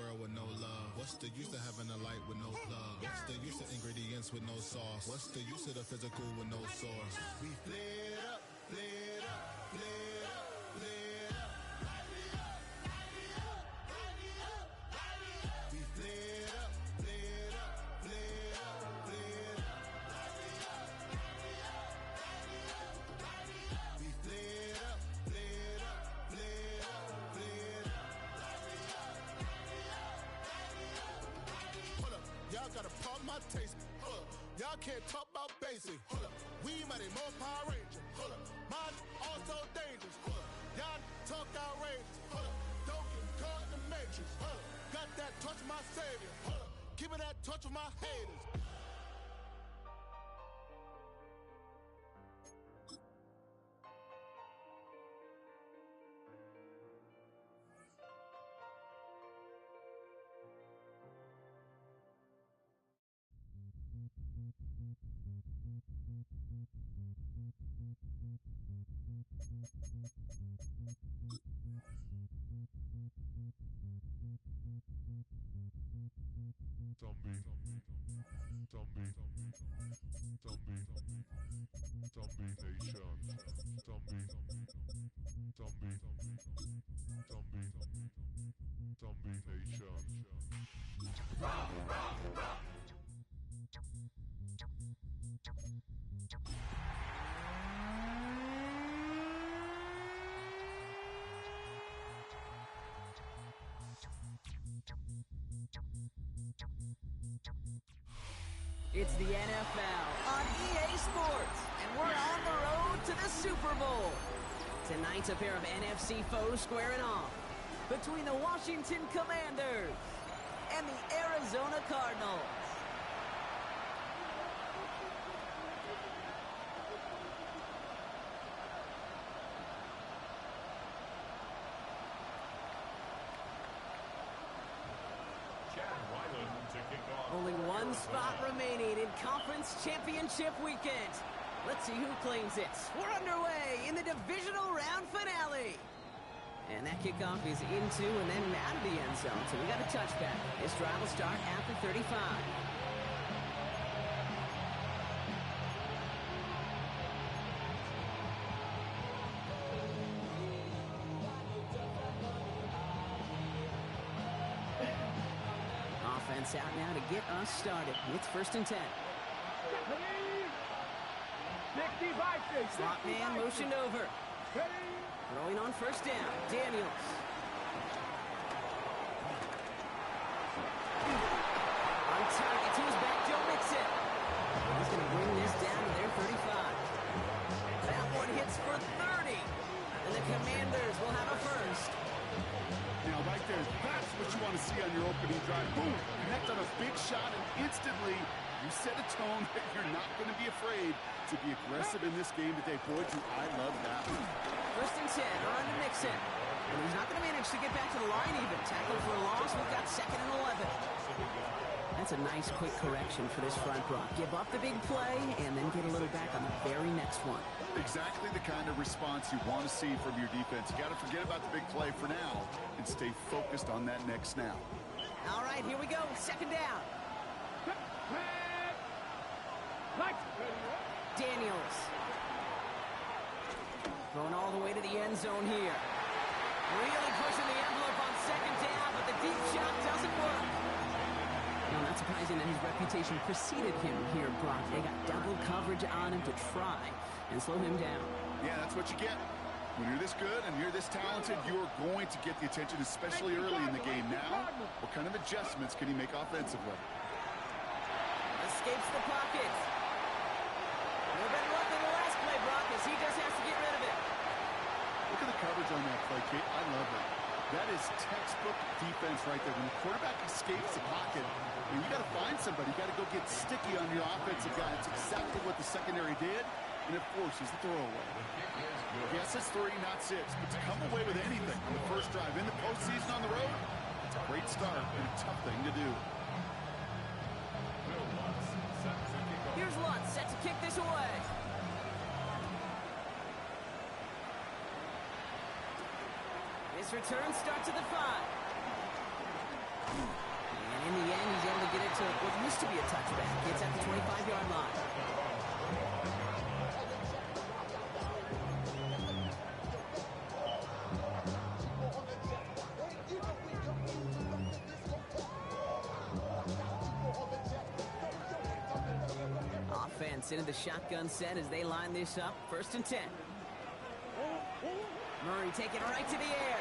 world with no love? What's the use of having a light with no plug? What's the use of ingredients with no sauce? What's the use of the physical with no source? We lit up, lit up, lit up, lit up. We lit up, lit up, lit up, lit up. We lit up, lit up, lit up, lit up. Hold up, y'all gotta pump my taste. Hold up, y'all can't talk about basic. Hold up, we mighty more Power Ranger. Hold up, mine also dangerous. Hold up, y'all talk outrageous. Hold up, don't get caught in the matrix. Hold up, got that touch of my savior. Hold up, keeping that touch of my haters. Zombie nation. Zombie nation. It's the NFL on EA Sports, and we're on the road to the Super Bowl. Tonight's a pair of NFC foes squaring off between the Washington Commanders and the Arizona Cardinals. Only one spot remaining in Conference Championship Weekend. Let's see who claims it. We're underway in the divisional round finale. And that kickoff is into and then out of the end zone. So we got a touchback. This drive will start at the 35. Offense out now to get us started. It's 1st and 10. Slot man motioned over. Throwing on 1st down. Daniels. On target to his back, Joe Mixon. He's going to bring this down to their 35. That one hits for 30. And the Commanders will have a first. Now, right there, that's what you want to see on your opening drive. Boom! Connect on a big shot, and instantly you set a tone that you're not going to be afraid to be aggressive in this game today. Boy, do I love that one. 1st and 10, run to Mixon. And he's not going to manage to get back to the line even. Tackle for a loss, we've got 2nd and 11. That's a nice quick correction for this front block. Give up the big play and then get a little back on the very next one. Exactly the kind of response you want to see from your defense. You got to forget about the big play for now and stay focused on that next snap. All right, here we go. 2nd down. Daniels. Going all the way to the end zone here. Really pushing the envelope on 2nd down, but the deep shot doesn't work. Well, not surprising that his reputation preceded him here, Brock. They got double coverage on him to try and slow him down. Yeah, that's what you get. When you're this good and you're this talented, you're going to get the attention, especially early in the game. Now, what kind of adjustments can he make offensively? Escapes the pocket. No better luck than the last play, Brock, as he just has to get rid of it. Look at the coverage on that play, Kate. I love it. That is textbook defense right there. When the quarterback escapes the pocket, you got to find somebody. You got to go get sticky on your offensive guy. It's exactly what the secondary did, and it forces the throwaway. Yes, it's 3, not 6, but to come away with anything on the first drive in the postseason on the road, it's a great start and a tough thing to do. Here's Lutz set to kick this away. This return starts at the 5. it to what used to be a touchback. It's at the 25-yard line. Offense into the shotgun set as they line this up. 1st and 10. Murray taking it right to the air.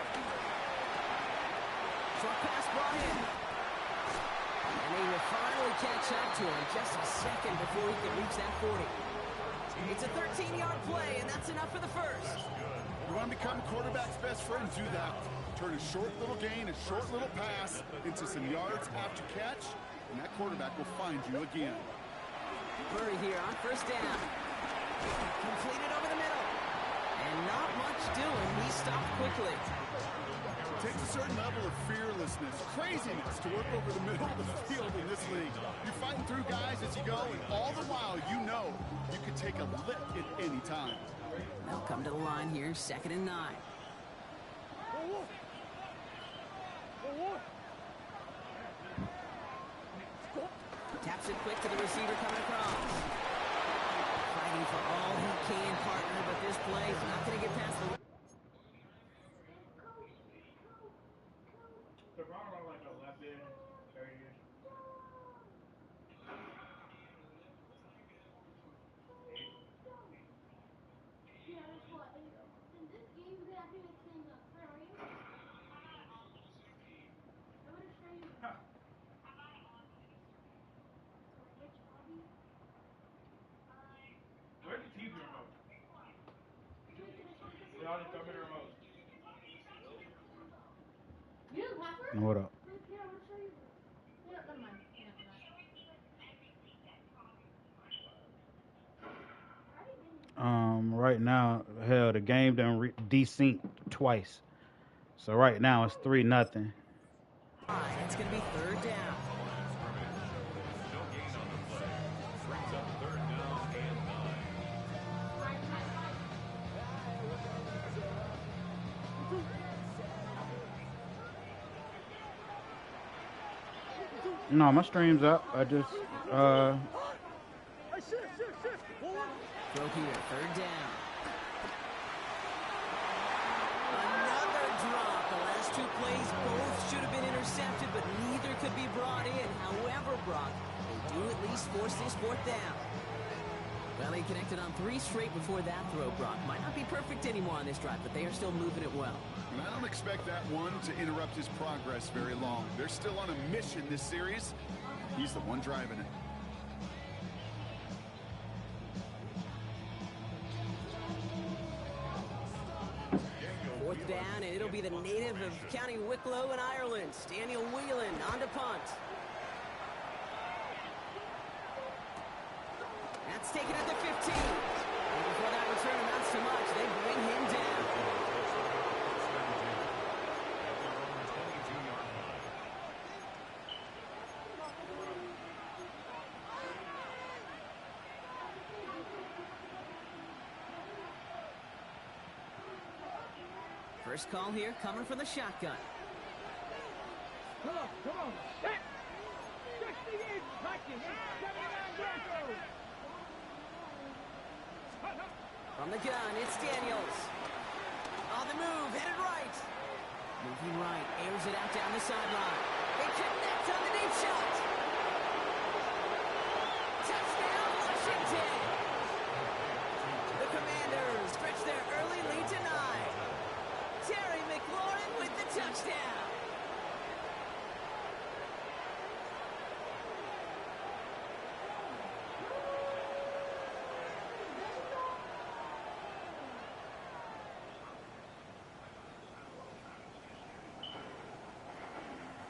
Short pass brought in. And they will finally catch up to him just a second before he can reach that 40. It's a 13-yard play, and that's enough for the first. You want to become a quarterback's best friend, do that. Turn a short little gain, a short little pass into some yards after catch, and that quarterback will find you again. Murray here on 1st down. Completed over the middle. And not much doing. He stopped quickly. It takes a certain level of fearlessness, craziness to work over the middle of the field in this league. You're fighting through guys as you go, and all the while you know you can take a lick at any time. They'll come to the line here, 2nd and 9. Taps it quick to the receiver coming across. Fighting for all he can, partner, but this play is not going to get past the... Where's the TV remote? We all just throw me the remote. You have a password? What up? Yeah, I'm gonna show you. Yeah, never mind. Right now, hell, the game done desynced twice. So right now it's 3-0. It's going to be 3rd down. No, my stream's up. I just Throw here, 3rd down. Another drop. The last 2 plays both should have been intercepted, but neither could be brought in. However, Brock, they do at least force this 4th down. Well, they connected on 3 straight before that throw, Brock. Might not be perfect anymore on this drive, but they are still moving it well. And I don't expect that one to interrupt his progress very long. They're still on a mission this series. He's the one driving it. Fourth down, and it'll be the native of County Wicklow in Ireland, Daniel Whelan, on to punt. That's taken at the 15. And before that return amounts to much, they bring him down. First call here coming from the shotgun. Come on. Set. 68 practice. 79 Bronco. From the gun, it's Daniels. On the move, headed right. Moving right, airs it out down the sideline. They connect on the deep shot. Touchdown, Washington. The Commanders stretch their early lead to 9. Terry McLaurin with the touchdown.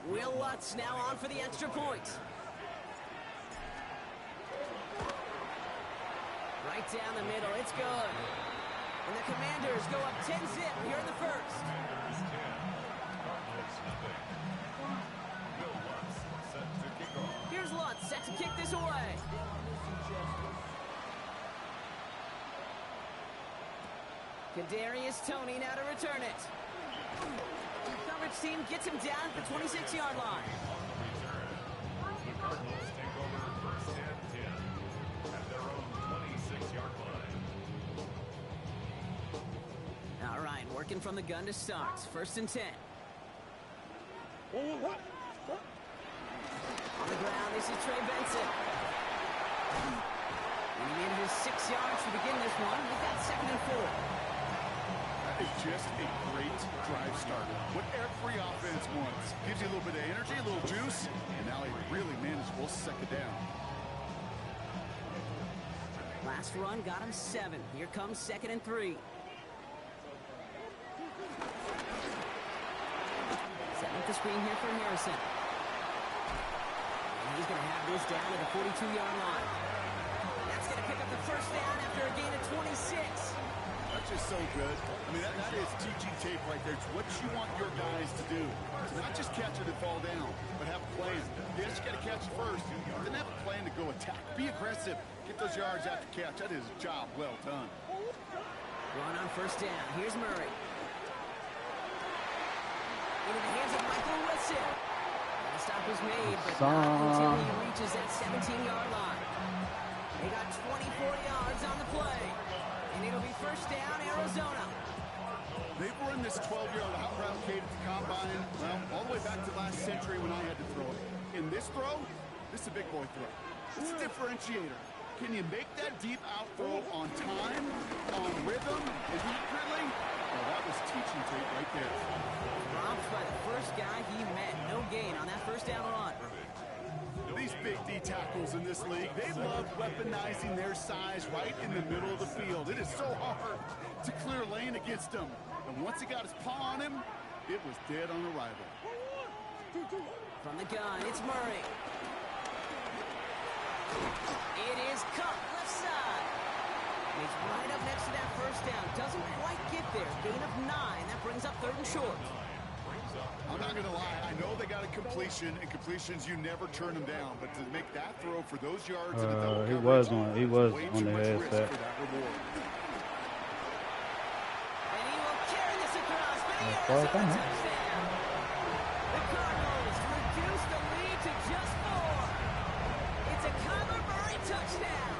Will Lutz now on for the extra point. Right down the middle, it's good. And the Commanders go up 10-zip here in the first. Here's Lutz set to kick this away. Kadarius Toney now to return it. Coverage team gets him down at the 26-yard line. Working from the gun to start. 1st and 10. On the ground, this is Trey Benson. And he needed his 6 yards to begin this one. We've got 2nd and 4. That is just a great drive starter. What every offense wants. Gives you a little bit of energy, a little juice, and now a really manageable 2nd down. Last run got him 7. Here comes 2nd and 3. Setting up the screen here for Harrison. And he's going to have this down at the 42-yard line. That's going to pick up the 1st down after a gain of 26. That's just so good. I mean, that is teaching tape right there. It's what you want your guys to do. To not just catch it and fall down, but have a plan. Yes, you got to catch it first. Then have a plan to go attack. Be aggressive. Get those yards after catch. That is a job well done. Run on 1st down. Here's Murray. Into the hands of Michael Wilson. And the stop was made, but not until he reaches that 17-yard line. They got 24 yards on the play. And it'll be 1st down, Arizona. They've run this 12-yard out route, Kate, at the combine, well, all the way back to last century when I had to throw it. In this throw, this is a big boy throw. It's a differentiator. Can you make that deep out throw on time, on rhythm, and accurately? Well, that was teaching tape right there. Dropped by the first guy he met. No gain on that 1st down run. These big D tackles in this league, they love weaponizing their size right in the middle of the field. It is so hard to clear lane against them. And once he got his paw on him, it was dead on arrival. From the gun, it's Murray. It is Cup, left side. He's right up next to that 1st down. Doesn't quite get there. Gain of 9. That brings up 3rd and short. I'm not going to lie. I know they got a completion, and completions, you never turn them down. But to make that throw for those yards in a double he coverage, was way on too the much risk headset. for that reward. And he will carry this across for the Arizona touchdown. The Cardinals reduce the lead to just 4. It's a Kyler Murray touchdown.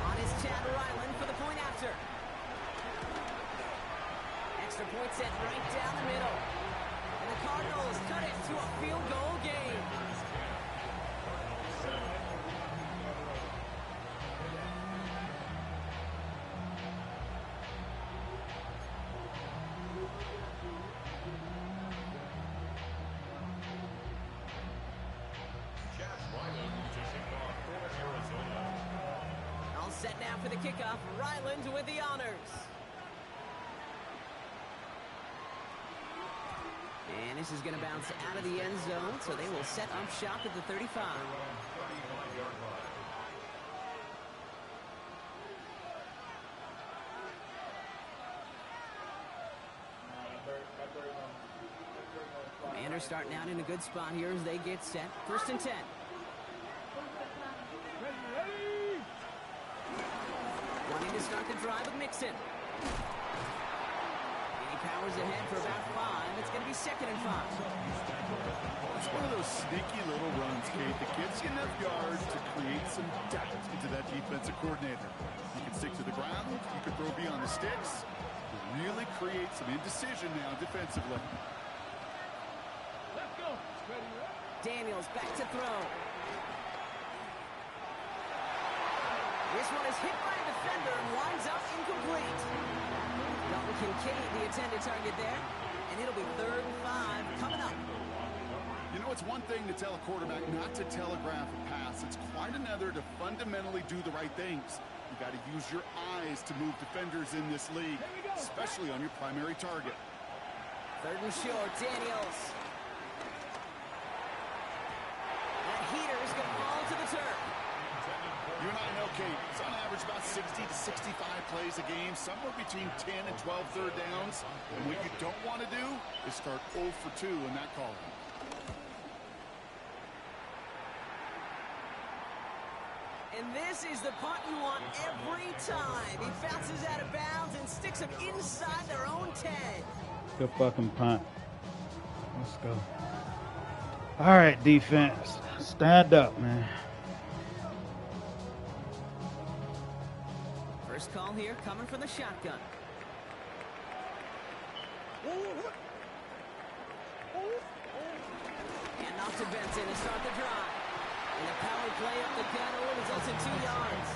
On his Chad Ryland for the point after. Extra point set right down the middle. And the Cardinals cut it to a field goal game. All set now for the kickoff. Ryland with the honors. And this is going to bounce out of the end zone, so they will set up shop at the 35. Commanders starting out in a good spot here as they get set. 1st and 10. Wanting to start the drive with Mixon. Powers ahead for about 5. It's going to be 2nd and 5. It's one of those sneaky little runs, Kate, that gets you enough yards to create some doubt into that defensive coordinator. You can stick to the ground. You can throw beyond the sticks. Really create some indecision now defensively. Let's go. Daniels back to throw. This one is hit by a defender and winds up incomplete. Dalton Kincaid, the intended target there. And it'll be 3rd and 5 coming up. You know, it's one thing to tell a quarterback not to telegraph a pass. It's quite another to fundamentally do the right things. You got to use your eyes to move defenders in this league, especially on your primary target. 3rd and short, Daniels. That heater is going to fall to the turf. You and I know, Kate, it's on average about 60 to 65 plays a game, somewhere between 10 and 12 third downs. And what you don't want to do is start 0 for 2 in that column. And this is the punt you want every time. He bounces out of bounds and sticks them inside their own 10. Good fucking punt. Let's go. All right, defense. Stand up, man. First call here coming from the shotgun. And off to Benson to start the drive. And a power play up the gut only results in 2 yards.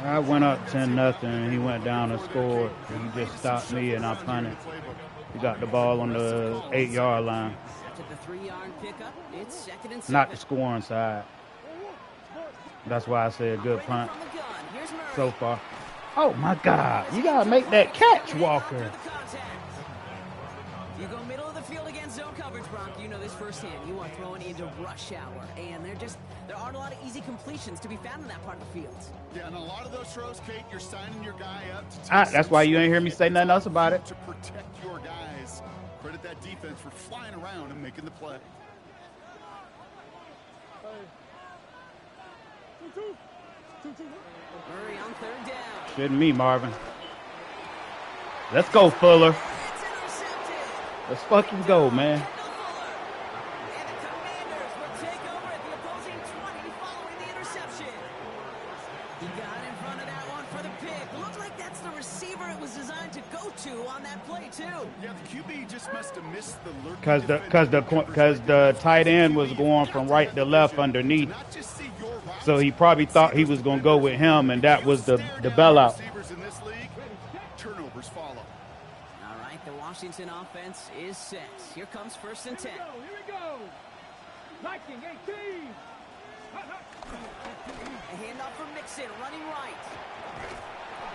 I went up 10-0, and he went down and scored. And he just stopped me, and I punted. He got the ball on the 8-yard line. After the 3-yard pickup, it's 2nd and 7. Not the scoring side. That's why I said good punt From the gun, here's Murray. so far. Oh, my God. You got to make that catch, Walker. You go middle of the field against zone coverage, Bronk. You know this firsthand. You are throwing into rush hour, and there aren't a lot of easy completions to be found in that part of the field. Yeah, and a lot of those throws, Kate, you're signing your guy up to take That's why you ain't hear me say nothing else about it. to protect your guys. Credit that defense for flying around and making the play. Murray on 3rd down. Shouldn't me, Marvin. Let's go, Fuller. It's intercepted. Let's fucking go, man. Kendall Fuller. And the Commanders will take over at the opposing 20 following the interception. He got in front of that one for the pick. Looked like that's the receiver it was designed to go to on that play, too. Yeah, the QB just must have missed the lurking Because defender. the tight end was going from right to left underneath. Not just see your routes, So he probably thought he was going to go with him, and that was the bailout. receivers in this league, turnovers follow. All right, the Washington offense is set. Here comes 1st and 10. Here we go. Viking 18. A handoff for Mixon, running right.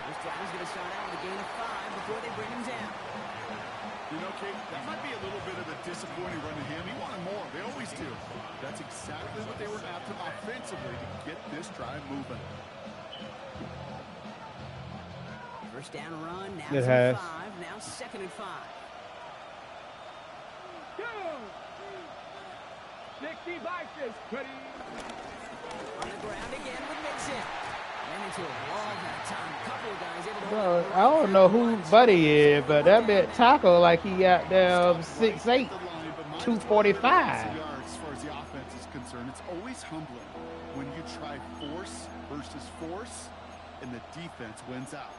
This drive is going to start out with a gain of 5 before they bring him down. You know, Kate, that might be a little bit of a disappointing run to him. He wanted more. They always do. That's exactly what they were after offensively to get this drive moving. 1st down run, now It 5, has. now 2nd and 5. Go. 60 Vikings. Ready. On the ground again with Mixon. Ran into a wall that time. Couple of guys able to Bro, I don't know who Buddy is, but that bit tackle like he out there 6'8", The line, but minus 245. yards as far as the offense is concerned. It's always humbling when you try force versus force, and the defense wins out.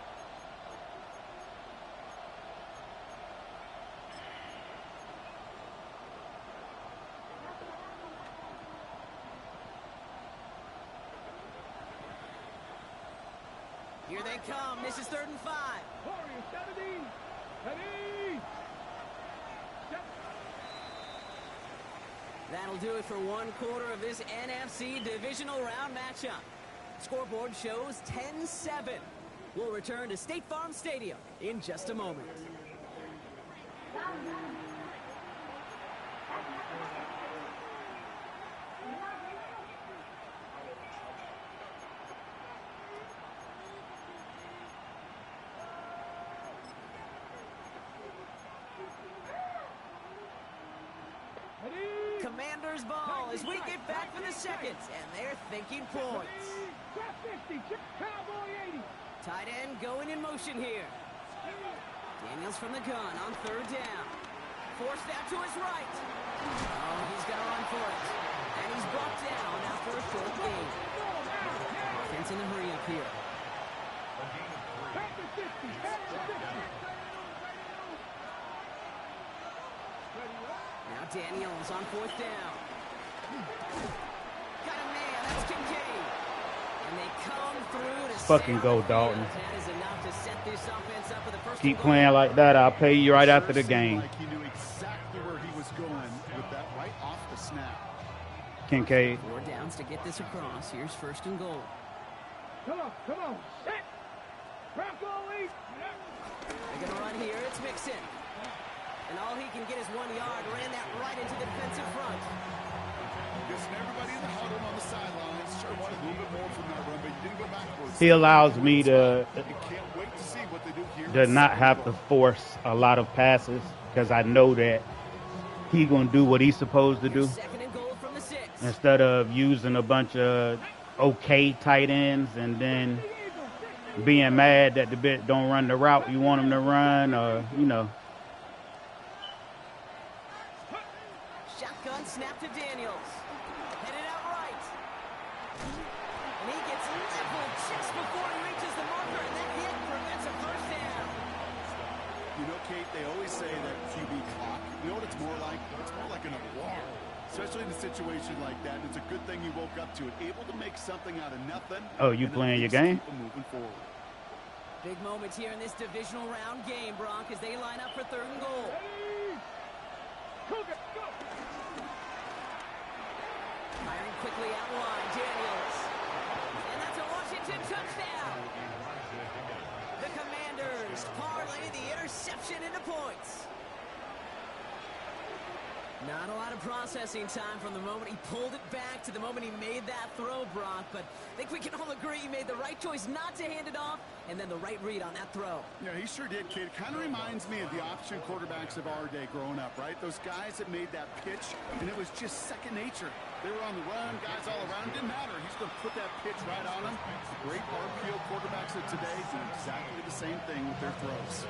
Here they come. This is 3rd and 5. Warriors 70. Ready. That'll do it for 1 quarter of this NFC divisional round matchup. Scoreboard shows 10-7. We'll return to State Farm Stadium in just a moment. Commanders ball as we get back for the 2nd, and they're thinking points. Drop 50. Cowboy 80. Tight end going in motion here. Daniels from the gun on 3rd down. Forced out to his right. Oh, he's going to run for it. And he's brought down after a short gain. Offense in the hurry up here. Back to 50. Back to 50. Now Daniels on 4th down. Got a man, that's Kincaid. And they come through to Fucking sail go, the Dalton. field. That is enough to set this offense up for the first Keep goal. playing like that. I'll pay you right after the Sure game. seemed like he knew exactly where he was going with that right off the snap. Kincaid. 4 downs to get this across. Here's 1st and goal. Come on. Come on. Set. Bronco 8. They're going to run here. It's Mixon. And all he can get is 1 yard. Ran that right into the defensive front. Listen, everybody in the huddle on the sidelines sure wanted a little bit more from that run, but you didn't go backwards. He allows me to You can't wait to see what they do here. not have to force a lot of passes because I know that he's going to do what he's supposed to do 2nd and goal from the 6. instead of using a bunch of okay tight ends and then being mad that the bit don't run the route you want him to run, or, you know. Shotgun snap to Daniels. Headed out right. And he gets leveled just before he reaches the marker, and that hit prevents a 1st down. You know, Kate, they always say that QB clock, you know what it's more like? It's more like an alarm, especially in a situation like that. It's a good thing you woke up to it, able to make something out of nothing. Oh, you playing your game? Keep them moving forward. Big moments here in this divisional round game, Brock, as they line up for 3rd and goal. Firing quickly out line, Daniels. And that's a Washington touchdown. The Commanders parlay the interception into points. Not a lot of processing time from the moment he pulled it back to the moment he made that throw, Brock. But I think we can all agree he made the right choice not to hand it off, and then the right read on that throw. Yeah, he sure did, kid. Kind of reminds me of the option quarterbacks of our day growing up, right? Those guys that made that pitch, and it was just second nature. They were on the run, guys all around. Didn't matter. He's going to put that pitch right on them. Great RPO quarterbacks of today do exactly the same thing with their throws.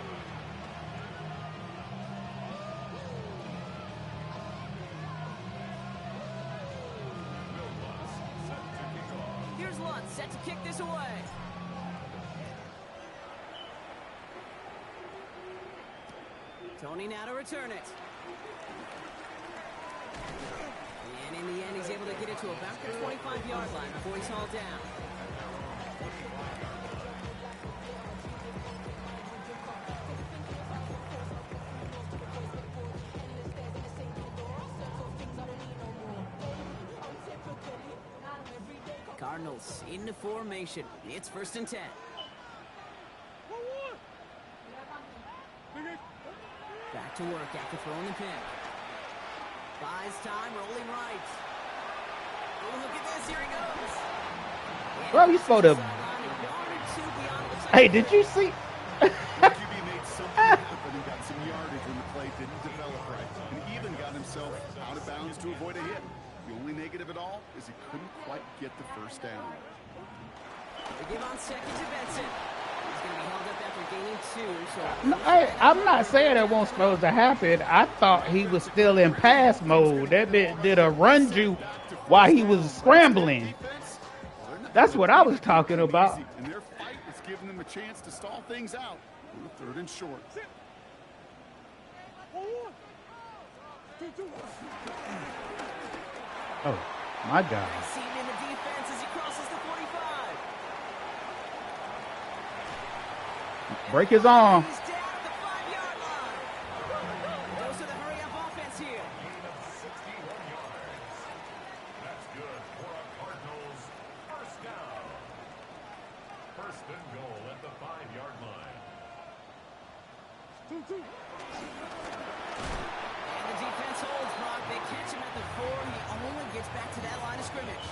Here's Lutz set to kick this away. Tony now to return it. And in the end, he's able to get it to about the 25-yard line before he's hauled down. Cardinals into formation. It's 1st and 10. Back to work after throwing the pick. Buys time, rolling right. Oh, look at this. Here he goes. Bro, you supposed to... Hey, did you see? QB made something happen and got some yardage when the play didn't develop right. And even got himself out of bounds to avoid a hit. The only negative at all is he couldn't quite get the first down. They give on second to Benson. He's going to be held up after gaining 2. So No, I'm not saying it wasn't supposed to happen. I thought he was still in pass mode. That bit did a run juke while he was scrambling. That's what I was talking about. And their fight was giving them a chance to stall things out on the 3rd and short. Oh, my God. see him in the defense as he crosses the 45. Break his arm. He's down at the 5-yard line. Goes to the hurry-up offense here. That's good for a Cardinals first down. 1st and goal at the 5-yard line. And the defense holds, Brock. They catch him at the 4. He only gets back to that line of scrimmage.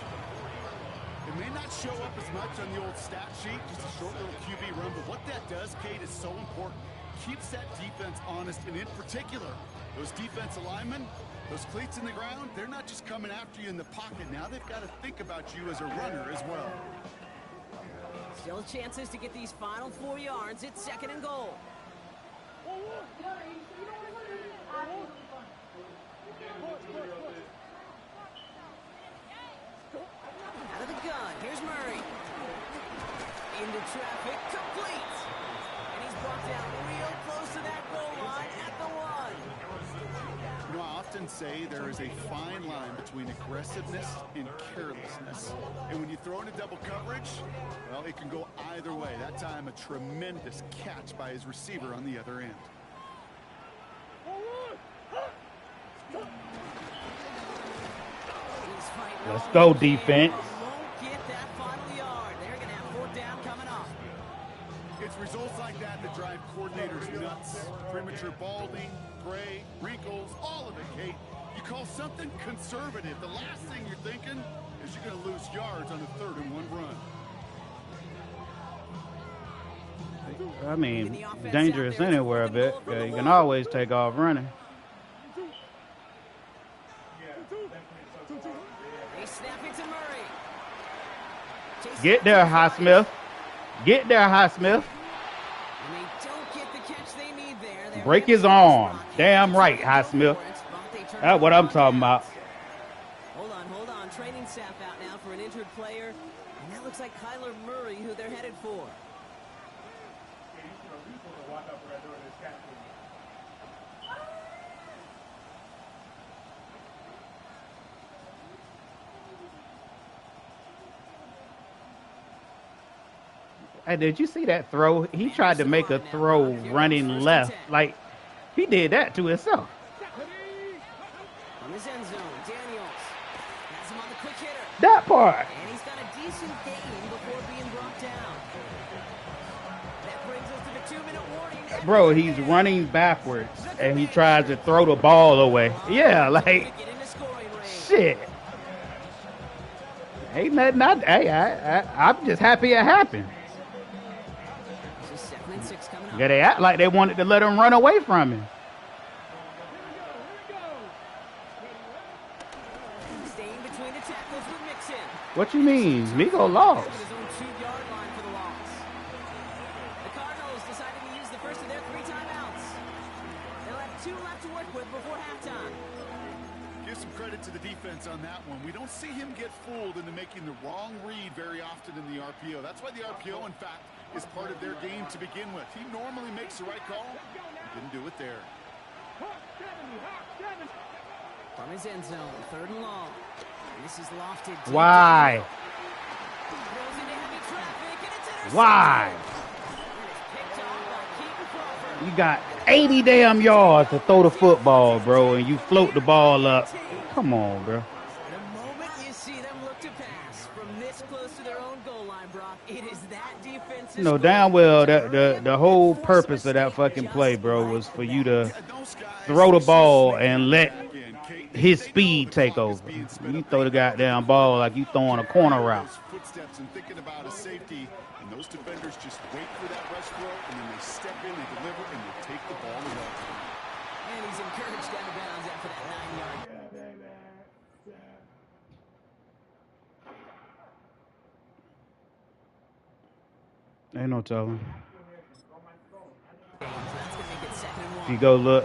It may not show up as much on the old stat sheet, just a short little QB run, but what that does, Kate, is so important. Keeps that defense honest, and in particular, those defensive linemen, those cleats in the ground, they're not just coming after you in the pocket. Now they've got to think about you as a runner as well. Still chances to get these final 4 yards. It's 2nd and goal. Out of the gun, here's Murray. Into traffic, complete. And he's brought down real close to that goal line at the 1. You know, I often say there is a fine line between aggressiveness and carelessness. And when you throw into double coverage, well, it can go either way. That time, a tremendous catch by his receiver on the other end. Let's go, defense. Won't get that final yard. They're going to have 4th down coming up. It's results like that that drive coordinators nuts. Premature balding, gray, wrinkles, all of it, Kate. You call something conservative. The last thing you're thinking is you're going to lose yards on the 3rd and 1 run. I mean, dangerous anywhere a bit. You can always take off running. They snap it to Murray. Get there, Highsmith. Get there, Highsmith. And they don't get the catch they need there. They're Break his arm. Damn right, Highsmith. That's what I'm talking about. Hold on. Training staff out now for an injured player. And that looks like Kyler Murray, who they're headed for. Hey, did you see that throw? He tried to make a throw running left. Like, he did that to himself. On his end zone, Daniels has him on the quick hitter. That part. And he's got a decent gain before being brought down. That brings us to the 2-minute warning. Bro, he's running backwards, and he tries to throw the ball away. Yeah, like, shit. Ain't nothing. I'm just happy it happened. Yeah, they act like they wanted to let him run away from him. Staying between the tackles with Mixon. What you mean? Migo lost. His own 2-yard line for the loss. The Cardinals deciding to use the first of their 3 timeouts. They'll have 2 left to work with before halftime. Give some credit to the defense on that one. We don't see him get fooled into making the wrong read very often in the RPO. That's why the RPO, in fact, is part of their game to begin with. He normally makes the right call. He didn't do it there. From his end zone, 3rd and long. This is lofted. Why? Throws into heavy traffic, and it's intercepted. Why? Picked off by Keaton Crawford. You got 80 damn yards to throw the football, bro, and you float the ball up. Come on, bro. The moment you see them look to pass from this close to their own goal line, Brock, it is that defensive. You know damn well that the whole purpose of that fucking play, bro, was for you to throw the ball and let his speed take over. You throw the goddamn ball like you throwing a corner route. Footsteps and thinking about a safety, and those defenders just wait for that rush throw, and then they step in, they deliver, and they take the ball away. And he's encouraged out of bounds after that 9-yard. Ain't no telling. So that's going to make it 2nd and 1. If you go look,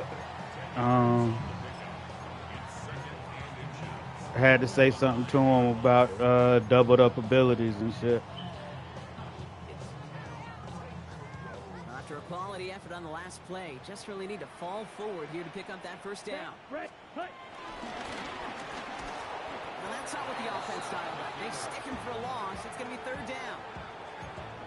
I had to say something to him about doubled up abilities and shit. After a quality effort on the last play, just really need to fall forward here to pick up that 1st down. Well, that's not what the offense styled up. They stick him for a loss. It's going to be 3rd down.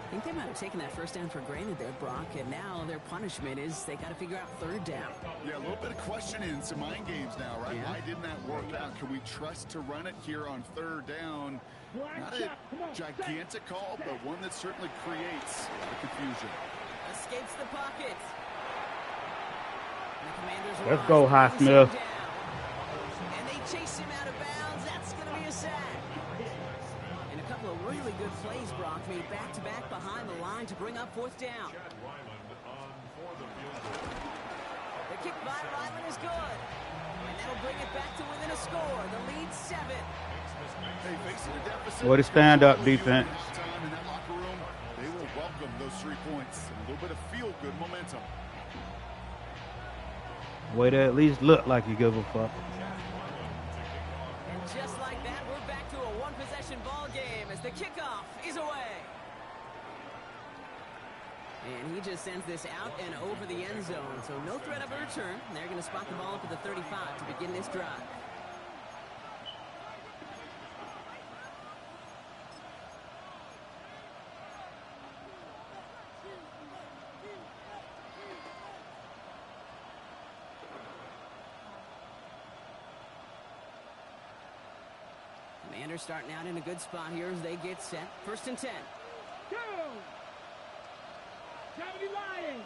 I think they might have taken that 1st down for granted there, Brock, and now their punishment is they got to figure out 3rd down. Yeah, a little bit of questioning, some mind games now, right? Yeah. Why didn't that work out? Can we trust to run it here on 3rd down? Not a gigantic call, but one that certainly creates the confusion. Escapes the pocket. And the Commanders Let's go, Highsmith. And they chase him out of bounds. That's going to be a sack. And a couple of really good plays, Brock, made back-to-back behind the line to bring up 4th down. The kick by Ryland is good. And that'll bring it back to within a score. The lead 7. Hey, facing a deficit. What a stand-up defense. Time in that locker room, they will welcome those 3 points and a little bit of feel-good momentum. Way to at least look like you give a fuck. And just like that, we're back to a 1-possession ball game as the kickoff is away. And he just sends this out and over the end zone, so no threat of a return. They're going to spot the ball up at the 35 to begin this drive. Commanders starting out in a good spot here as they get set. 1st and 10. Go! 70 Lions!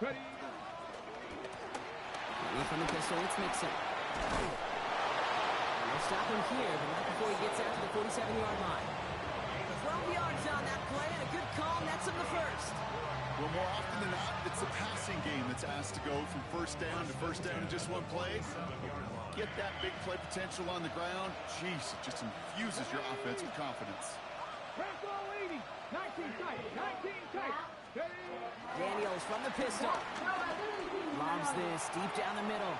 Ready? From the pistol, it's Mixon. They'll stop him here, but not before he gets out to the 47-yard line. 12 yards on that play, and a good call nets him the 1st. Well, more often than not, it's the passing game that's asked to go from 1st down to 1st down in just one play. Get that big play potential on the ground. Jeez, it just infuses your offense with confidence. Press all 80. 19 tight. 19 tight. Daniels from the pistol. Lobs this deep down the middle.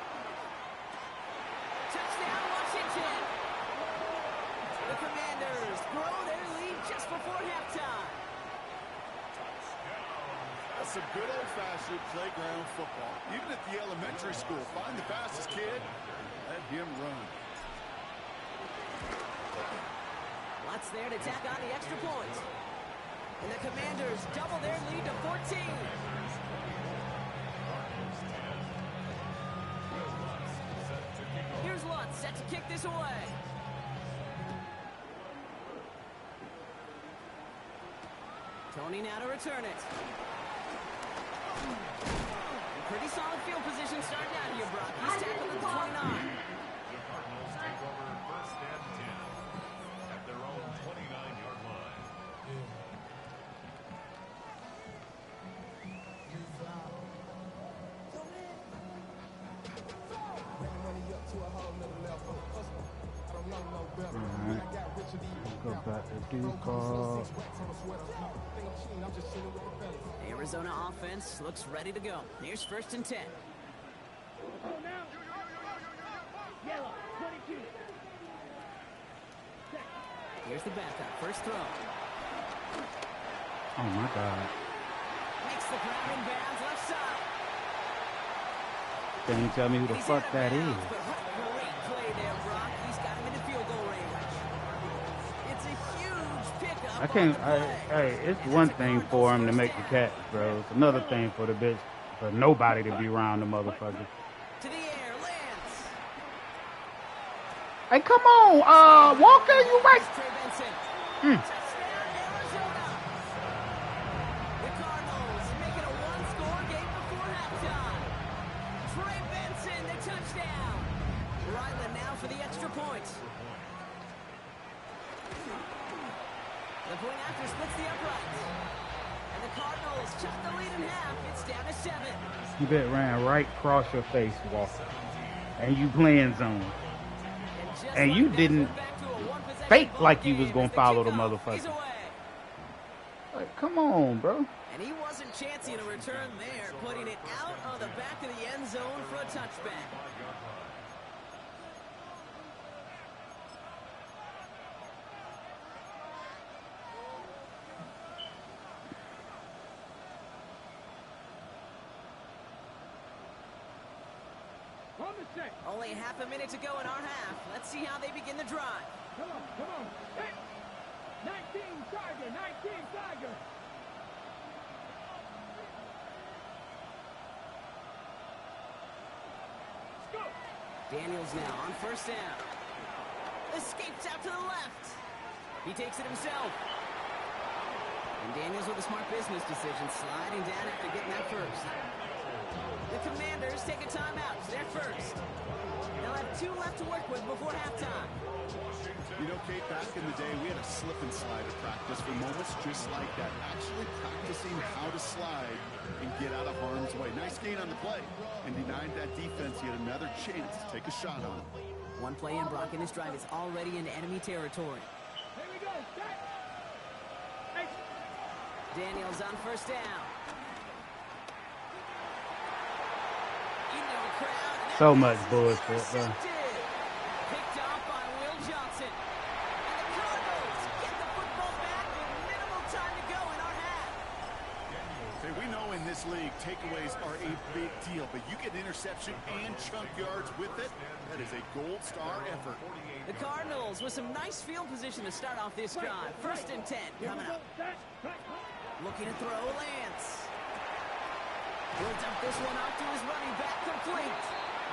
Touchdown, Washington. The Commanders grow their lead just before halftime. Some good old-fashioned playground football. Even at the elementary school, find the fastest kid, let him run. Lots there to tack on the extra point. And the Commanders double their lead to 14. Here's Lutz set to kick this away. Tony now to return it. Pretty solid field position starting out here, Brock. He's tackled at the 29. The Cardinals take over 1st and 10 at their own 29-yard line. Go back to default. Arizona offense looks ready to go. Here's 1st and 10. Here's the backup. First throw. Oh my God. Makes the grab in bounds left side. Can you tell me who the He's fuck out of that is? bounds, but great play there, Brock. He's got him in the field goal range. It's a huge pickup. I can't. on the play. Hey, it's one thing for him to make the catch, bro. It's another thing for the bitch, for nobody to be around the motherfucker. To the air, lands. Hey, come on, Walker, you right? Trey Benson. Mm. Touchdown, Arizona. The Cardinals make it a one-score game before halftime. Trey Benson, the touchdown. Ryland now for the extra point. The point after splits the upright. And the Cardinals chop the lead in half. It's down to 7. You bet ran right across your face, Walker. And you playing zone. Just And like you that, didn't we're back to a one-possession fake ball like you was game gonna as the follow the kickoff motherfucker. is away. Like, come on, bro. And he wasn't chancing a return there, putting it out on the back of the end zone for a touchback. On the set. Only half a minute to go in our half. Let's see how they begin the drive. Come on, come on. Hey. 19 Tiger, 19 Tiger. Let's go. Daniels now on 1st down. Escapes out to the left. He takes it himself. And Daniels with a smart business decision, sliding down after getting that first. The Commanders take a timeout. They're first. They'll have 2 left to work with before halftime. You know, Kate, back in the day, we had a slip and slide at practice for moments just like that. Actually practicing how to slide and get out of harm's way. Nice gain on the play. And denied that defense yet another chance to take a shot on him. One play in, Brock, and this drive is already into enemy territory. Here we go. Set. Hey. Daniels on 1st down. Into a crowd. So much bullshit, bro. Intercepted. Picked off by Will Johnson. And the Cardinals get the football back with minimal time to go in our half. Hey, we know in this league, takeaways are a big deal, but you get interception and chunk yards with it. That is a gold star effort. The Cardinals with some nice field position to start off this drive. 1st and 10 coming up. Set. Looking to throw Lance. He'll dump this one off to his running back, complete.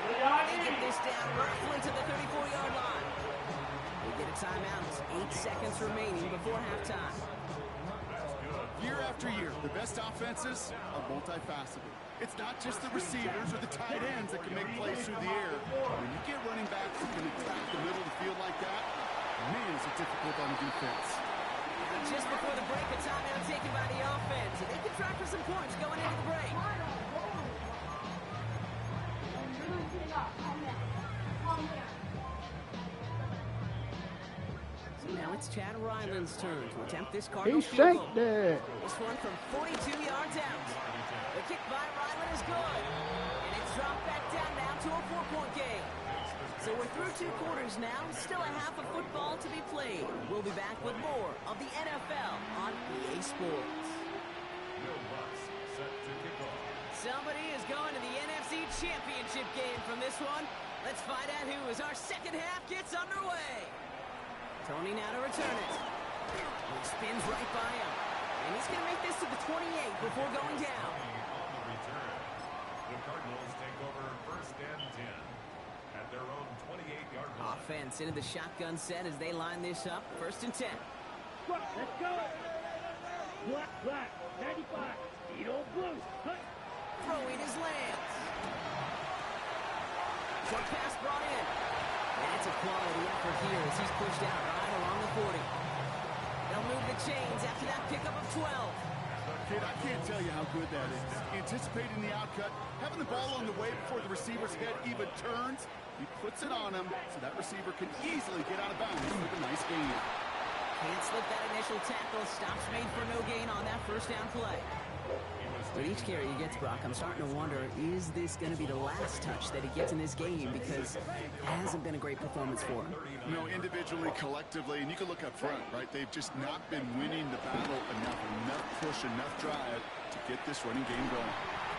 They get this down roughly to the 34-yard line. They get a timeout. 8 seconds remaining before halftime. Year after year, the best offenses are multifaceted. It's not just the receivers or the tight ends that can make plays through the air. When you get running backs that can attack the middle of the field like that, man, is it difficult on the defense. Just before the break, a timeout taken by the offense. They can try for some points going into the break. So now it's Chad Ryland's turn to attempt this He Cardinals field goal. shanked that. This one from 42 yards out. The kick by Ryland is good. And it's dropped back down now to a 4-point game. So we're through 2 quarters now. Still a half of football to be played. We'll be back with more of the NFL on EA Sports. Will Lutz set to Somebody is going to the NFC Championship game from this one. Let's find out who as our second half gets underway. Tony now to return it. He spins right by him. And he's going to make this to the 28 before going down. On the return, the Cardinals take over 1st and 10 at their own 28-yard line. Offense into the shotgun set as they line this up. 1st and 10. Let's go. Black, 95. Edo blue. Hut. Throwing his lands. Short pass brought in. And it's a quality effort here as he's pushed out right along the 40. They'll move the chains after that pickup of 12. Kid, I can't tell you how good that is. Anticipating the outcut, having the ball on the way before the receiver's head even turns. He puts it on him so that receiver can easily get out of bounds with a nice gain. Can't slip that initial tackle. Stops made for no gain on that first down play. With each carry he gets, Brock, I'm starting to wonder, is this going to be the last touch that he gets in this game? Because it hasn't been a great performance for him. No, individually, collectively, and you can look up front, right? They've just not been winning the battle enough push, enough drive to get this running game going.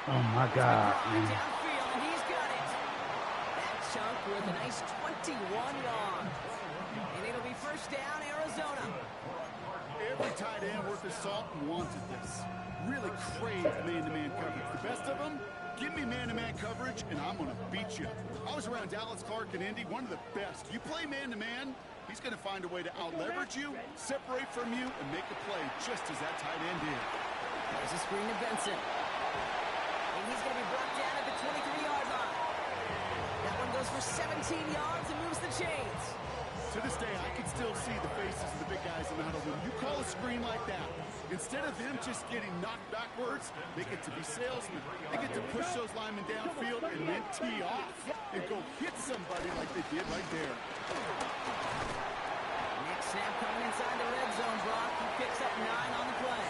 Oh, my God. Downfield, and he's got it. That chunk with a nice 21 yards. And it'll be 1st down, Arizona. Every tight end worth his salt wanted this. Really craved man-to-man coverage. The best of them, give me man-to-man coverage, and I'm going to beat you. I was around Dallas Clark and Indy, one of the best. You play man-to-man, he's going to find a way to out-leverage you, separate from you, and make a play just as that tight end did. There's a screen to Benson. And he's going to be brought down at the 23-yard line. That one goes for 17 yards and moves the chains. To this day, I can still see the faces of the big guys in the huddle. When you call a screen like that, instead of them just getting knocked backwards, they get to be salesmen. They get to push those linemen downfield and then tee off and go hit somebody like they did right there. Next snap coming inside the red zone, Brock. He picks up 9 on the play.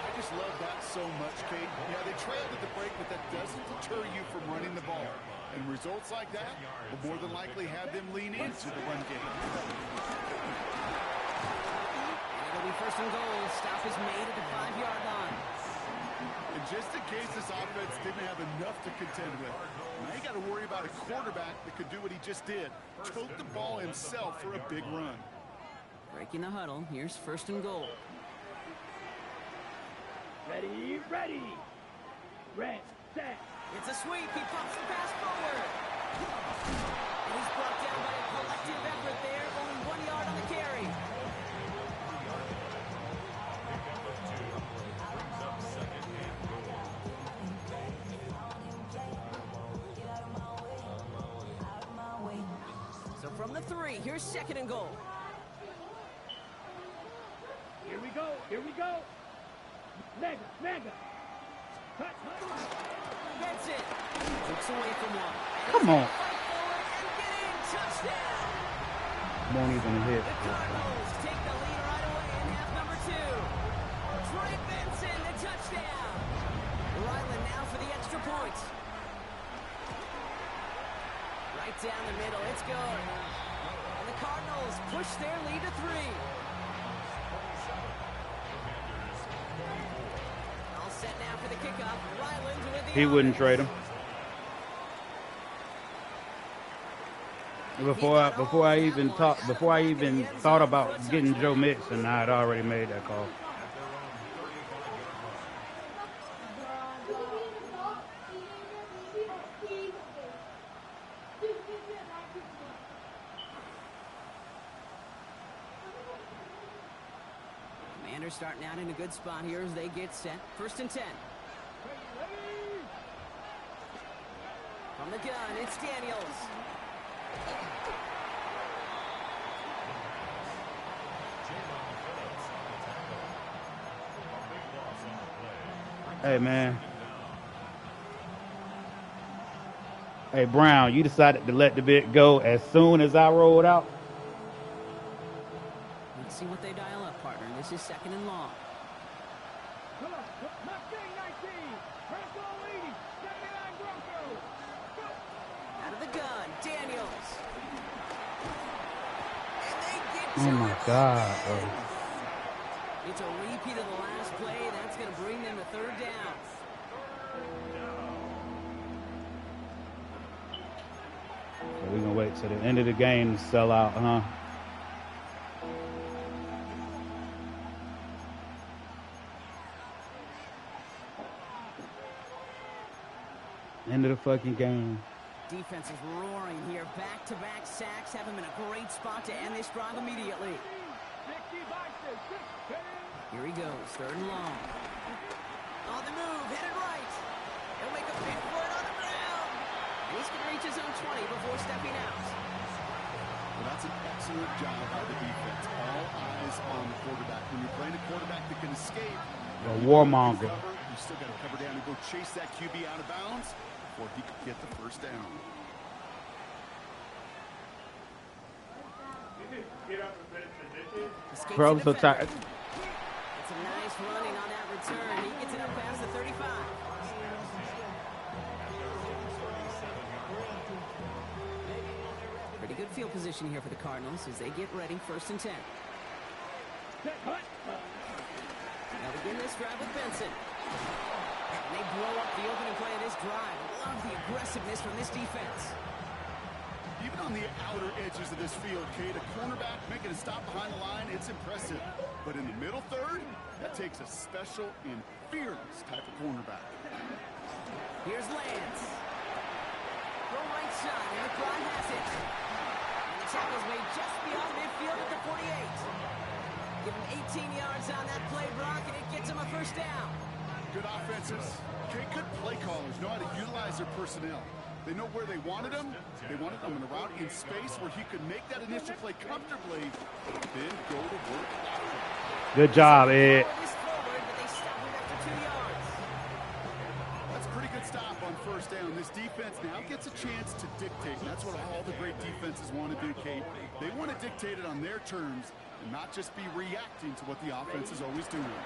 I just love that so much, Kate. Yeah, they trailed at the break, but that doesn't deter you from running the ball. And results like that will more than likely have them lean into the run game. It'll be 1st and goal. Stop is made at the 5-yard line. And just in case this offense didn't have enough to contend with, now you got to worry about a quarterback that could do what he just did. Tote the ball himself for a big run. Breaking the huddle. Here's 1st and goal. Ready. Red, set. It's a sweep. He pops the pass forward. And he's brought down by a collective effort there. Only 1 yard on the carry. So from the 3, here's 2nd and goal. Here we go. Mega. Cut. Benson looks away from one. Come on. Fight forward and get in. Touchdown. Won't even hit. The Cardinals take the lead right away in half number 2. Trey Benson, the touchdown. Ryland now for the extra point. Right down the middle. It's good. And the Cardinals push their lead to 3. All set now for the kickoff. Ryland with the He wouldn't offense. trade him. Before I even thought about getting Joe Mixon, I had already made that call. Commanders starting out in a good spot here as they get set. 1st and 10. From the gun, it's Daniels. Hey, man. Hey, Brown, you decided to let the bit go as soon as I rolled out? Let's see what they dial up, partner. This is 2nd and long. Mustang 19. Bronco leading. 79 Broncos. Go. Out of the gun, Daniels. And they get to Oh, my it. God, bro. It's a repeat of the last play. That's going to bring them to 3rd down. wait till the end of the game to sell out, huh? End of the fucking game. Defense is roaring here. Back-to-back sacks have him in a great spot to end this drive immediately. Here he goes, 3rd and long. On the move, headed right. He'll make a big play on the ground. And he's going to reach his own 20 before stepping out. Well, that's an excellent job by the defense. All eyes on the quarterback. When you're playing a quarterback that can escape, The warmonger. you still got to cover down and go chase that QB out of bounds before he could get the first down. Escapes Crubs the are defender. tired. It's a nice running on that return. He gets it up past the 35. Pretty good field position here for the Cardinals as they get ready, 1st and 10. They'll begin this drive with Benson. And they blow up the opening play of this drive. Love the aggressiveness from this defense. Even on the outer edges of this field, Kate, a cornerback making a stop behind the line, it's impressive. But in the middle third, that takes a special and fearless type of cornerback. Here's Lance. Throw right side, and the crowd has it. And the tackle's made just beyond midfield at the 48. Give him 18 yards on that play, Brock, and it gets him a 1st down. Good offenses. Kate, good play callers know how to utilize their personnel. They know where they wanted him. They wanted him in a route in space where he could make that initial play comfortably, then go to work after. Good job, Ed. Forward, but they stop him after 2 yards. That's a pretty good stop on 1st down. This defense now gets a chance to dictate. And that's what all the great defenses want to do, Kate. They want to dictate it on their terms and not just be reacting to what the offense is always doing.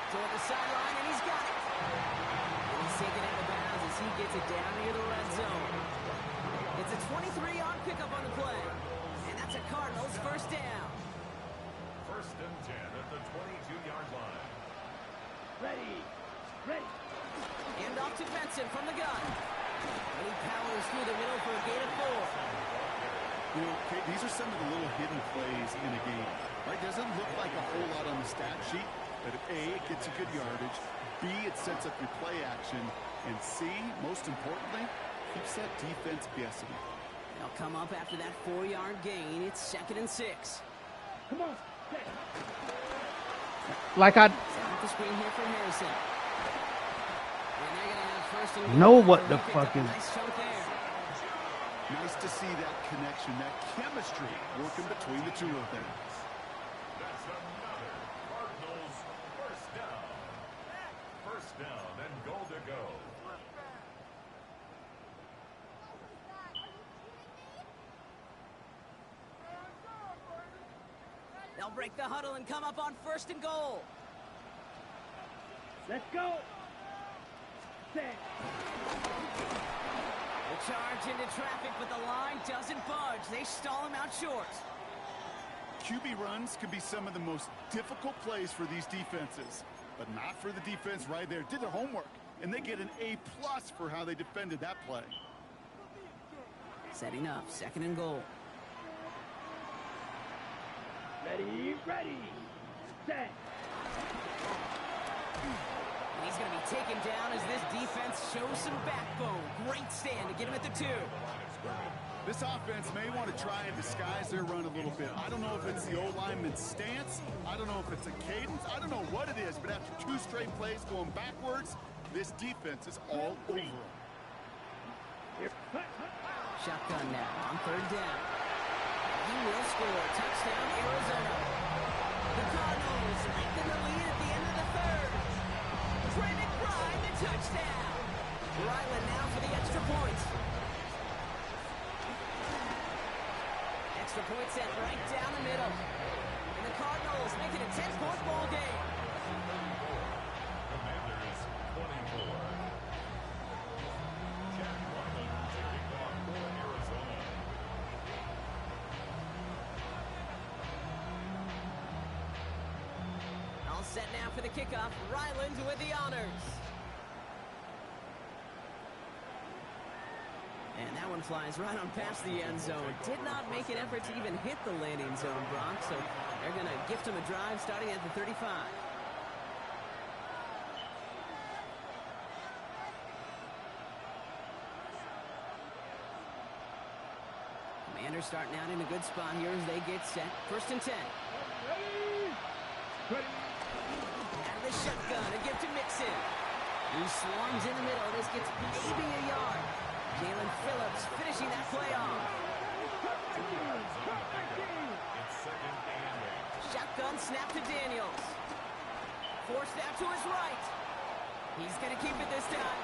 Toward the sideline, and he's got it. And he's taken out of bounds as he gets it down near the red zone. It's a 23-yard pickup on the play. And that's a Cardinals 1st down. 1st and 10 at the 22-yard line. Ready. And off to Benson from the gun. And he powers through the middle for a gain of 4. You know, Kate, these are some of the little hidden plays in a game. Right? Doesn't look like a whole lot on the stat sheet, but A, it gets you good yardage, B, it sets up your play action, and C, most importantly, keeps that defense guessing. They'll come up after that 4-yard gain. It's 2nd and 6. Come on. Like I Set up the screen here for Harrison. And they're going to have 1st and goal. know what the He picked fuck up a is. nice chunk there. Nice to see that connection, that chemistry working between the two of them. That's another Cardinals 1st down. 1st down and goal to go. They'll break the huddle and come up on 1st and goal. Let's go. Set. The charge into traffic, but the line doesn't budge. They stall him out short. QB runs can be some of the most difficult plays for these defenses, but not for the defense right there. Did their homework, and they get an A+ for how they defended that play. Setting up, 2nd and goal. Ready. Set. And he's going to be taken down as this defense shows some backbone. Great stand to get him at the 2. This offense may want to try and disguise their run a little bit. I don't know if it's the O-lineman's stance. I don't know if it's a cadence. I don't know what it is, but after 2 straight plays going backwards, this defense is all over them. Shotgun now on 3rd down. He will score. Touchdown, Arizona. The Cardinals lengthen the lead at the end of the 3rd. Trey McBride, the touchdown. Ryland now for the extra point. Extra point set right down the middle. And the Cardinals make it a 10-point ball game. Commanders 24. Jack Ryland taking off for Arizona. All set now for the kickoff. Ryland with the honors. one flies right on past the end zone. Did not make an effort to even hit the landing zone, Brock, so they're going to gift him a drive starting at the 35. Commanders starting out in a good spot here as they get set. 1st and 10. Out of the shotgun, a gift to Mixon. He swarms in the middle. This gets maybe a yard. Jalen Phillips finishing that play off. Shotgun snap to Daniels. Forced out to his right. He's going to keep it this time.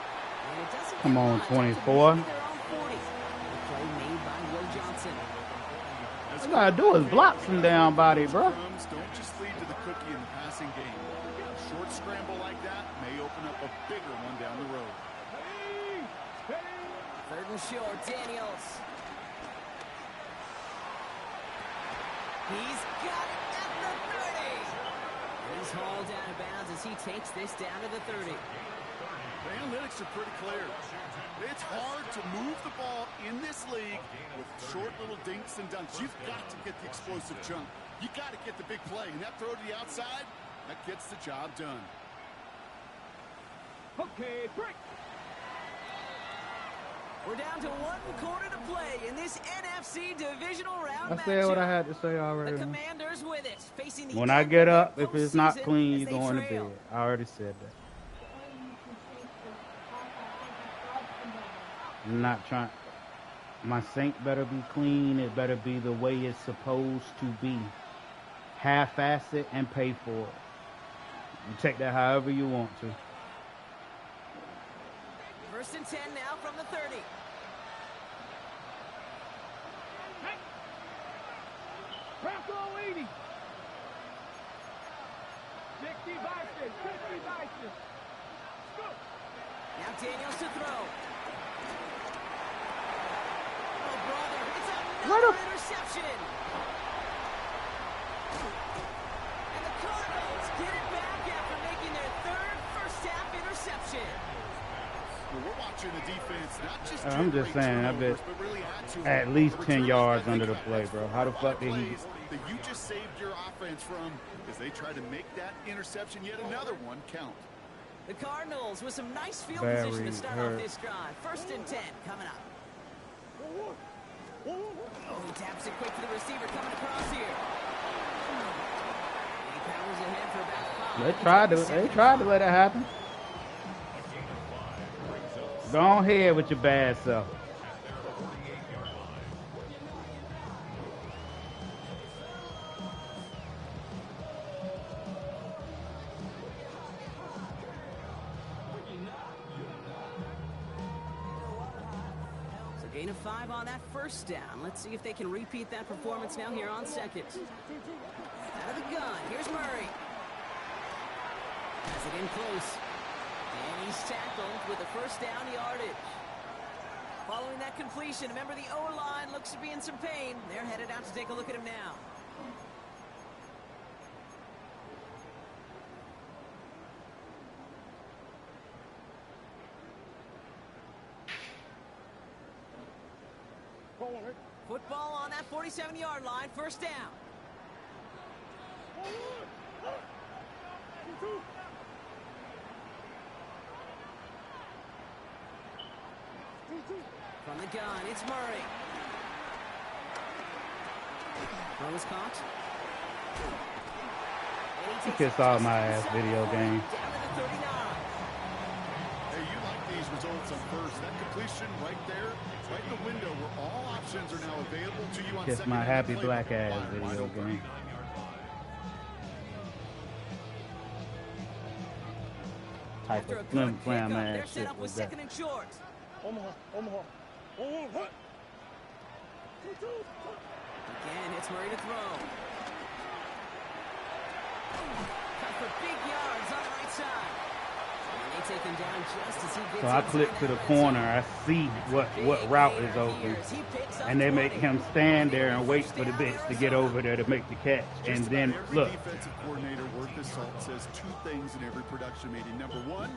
And it doesn't Come on, 24. Play made by Will Johnson. All you gotta do is block some down body, bro. Don't just lead to the cookie in the passing game. A short scramble like that may open up a bigger one down the road. 3rd and short, Daniels. He's got it at the 30. He's hauled out of bounds as he takes this down to the 30. The analytics are pretty clear. It's hard to move the ball in this league with short little dinks and dunks. You've got to get the explosive jump. You got to get the big play. And that throw to the outside, that gets the job done. Okay, break. We're down to 1 quarter to play in this NFC divisional round. I said what I had to say The already. Commanders with it, facing the When I get up, end if of it's not postseason clean, as you're they going to trail. bed. I already said that. I'm not trying. My sink better be clean. It better be the way it's supposed to be. Half-ass it and pay for it. You take that however you want to. 1st and 10 now from the 30. Bronco 80. 60 Bison. 60 Bison. Go. Now Daniels to throw. Oh, brother, it's another interception. And the Cardinals get it back after making their 3rd first-half interception. Well, we're watching the defense not just I'm just saying, I bet but really add to at it. least 10 Return yards that under the big play, bro. How the fuck did he? plays that you just saved your offense from as they try to make that interception, yet another one, count. The Cardinals with some nice field Very position to start hurt. off this drive. 1st and 10 coming up. Oh, he taps it quick to the receiver coming across here. He powers ahead for about 5. They tried to let it happen. Go on ahead with your bad self. So gain of 5 on that 1st down. Let's see if they can repeat that performance now here on 2nd. Out of the gun, here's Murray. Has it in close. And he's tackled with a 1st down yardage. Following that completion, remember the O-line looks to be in some pain. They're headed out to take a look at him now. Football on that 47-yard line, 1st down. From the gun, it's Murray. Throw is caught. Kiss off my ass video game. Down to the 39. Hey, you like these results on 1st. That completion right there, right in the window where all options are now available to you on 2nd. Kiss my happy black ass video game. Type After a of good flim flam pickup, they're ass set shit up with was that. 2nd and short. Again, it's Murray to throw. Cut for big yards on the right side. And they take him down just as he gets So I inside click to that the red corner, zone. I see what route is open, and they make him stand there and wait for the bitch to get over there to make the catch, and Just then about every look. defensive coordinator worth his salt says 2 things in every production meeting. Number 1,